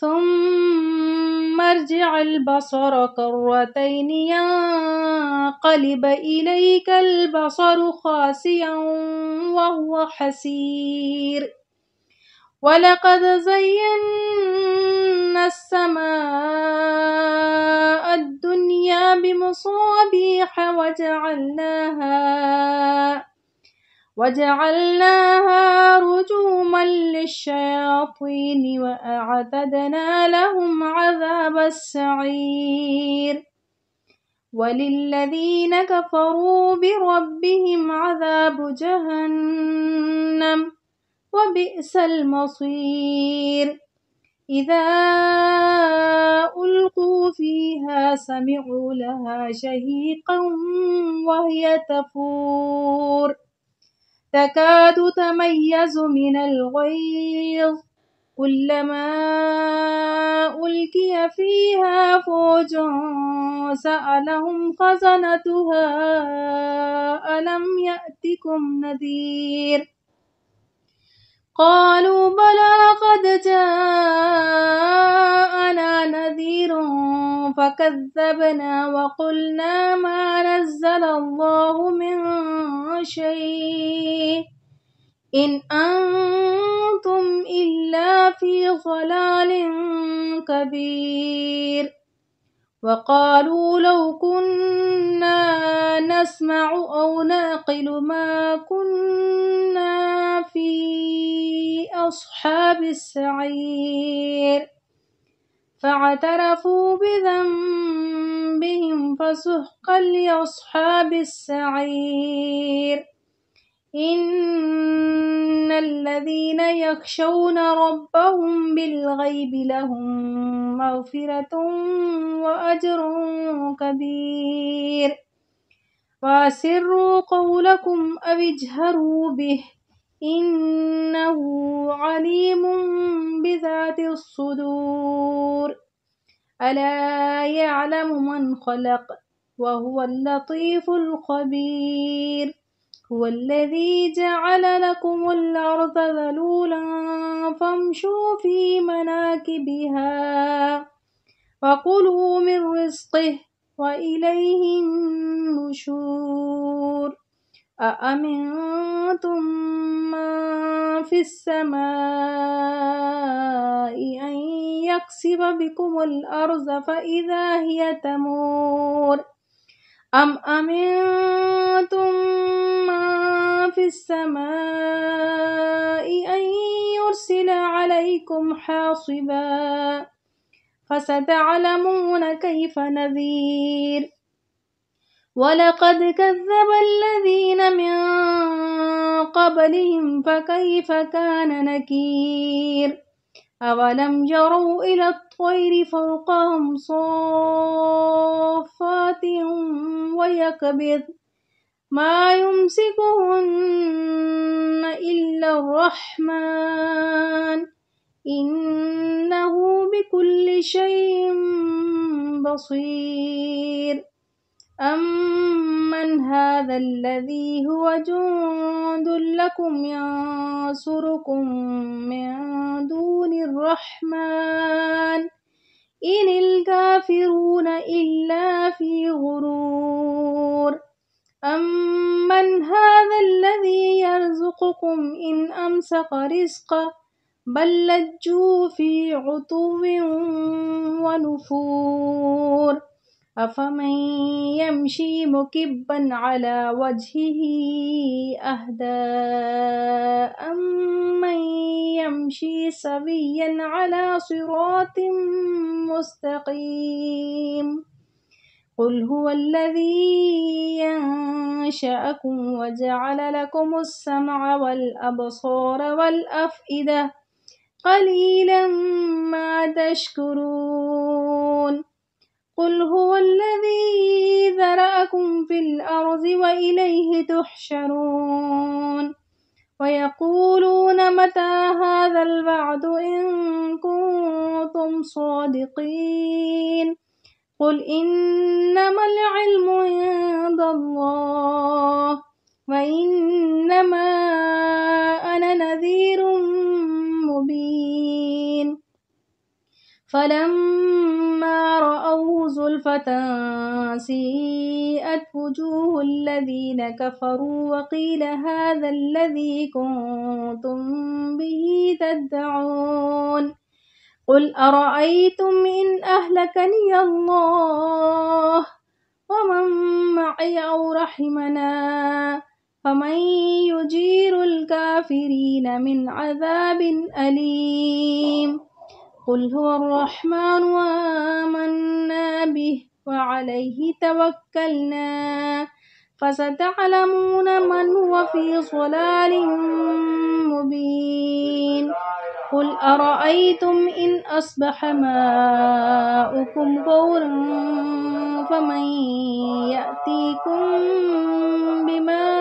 ثم ارجع البصر كرتين ينقلب إليك البصر خاسئا وهو حسير ولقد زينا السماء الدنيا بمصابيح وجعلناها رجوما للشياطين وأعتدنا لهم عذاب السعير وللذين كفروا بربهم عذاب جهنم وبئس المصير إذا ألقوا فيها سمعوا لها شهيقا وهي تفور تكاد تميز من الغيظ كلما ألقي فيها فوج سألهم خزنتها ألم يأتكم نذير قالوا بلى قد جاءنا نذير فكذبنا وقلنا ما نزل الله من شيء إن أنتم إلا في ضلال كبير وقالوا لو كنا نسمع أو نعقل ما كنا في أصحاب السعير فاعترفوا بذنبهم فسحقا لأصحاب السعير إن الذين يخشون ربهم بالغيب لهم مغفرة وأجر كبير وأسروا قولكم أو اجهروا به إنه عليم بذات الصدور ألا يعلم من خلق وهو اللطيف الخبير هو الذي جعل لكم الأرض ذلولا فامشوا في مناكبها وكلوا من رزقه وإليه النشور أأمنتم من في السماء أن يخسف بكم الأرض فإذا هي تمور أم أمنتم من في السماء أن يرسل عليكم حاصبا فستعلمون كيف نذير ولقد كذب الذين من قبلهم فكيف كان نكير أولم يروا إلى الطير فوقهم صافات ويقبض ما يمسكهن إلا الرحمن إنه بكل شيء بصير أمن هذا الذي هو جند لكم ينصركم من دون الرحمن إن الكافرون إلا في غرور أمن هذا الذي يرزقكم إن أمسك رزقه بل لجوا في عتو ونفور أفمن يمشي مكبا على وجهه أهدى أمن يمشي سويا على صراط مستقيم قل هو الذي ينشأكم وجعل لكم السمع والأبصار والأفئدة قليلا ما تشكرون قل هو الذي ذرأكم في الأرض وإليه تحشرون ويقولون متى هذا الوعد إن كنتم صادقين قل إنما العلم عند الله وإنما أنا نذير مبين فلما رأوه زلفة سيئت وجوه الذين كفروا وقيل هذا الذي كنتم به تدعون قل أرأيتم إن أهلكني الله ومن معي أو رحمنا فمن يجير الكافرين من عذاب أليم قل هو الرحمن وآمنا به وعليه توكلنا فستعلمون من هو في ضلال مبين قل أرأيتم إن أصبح ماؤكم غورا فمن يأتيكم بماء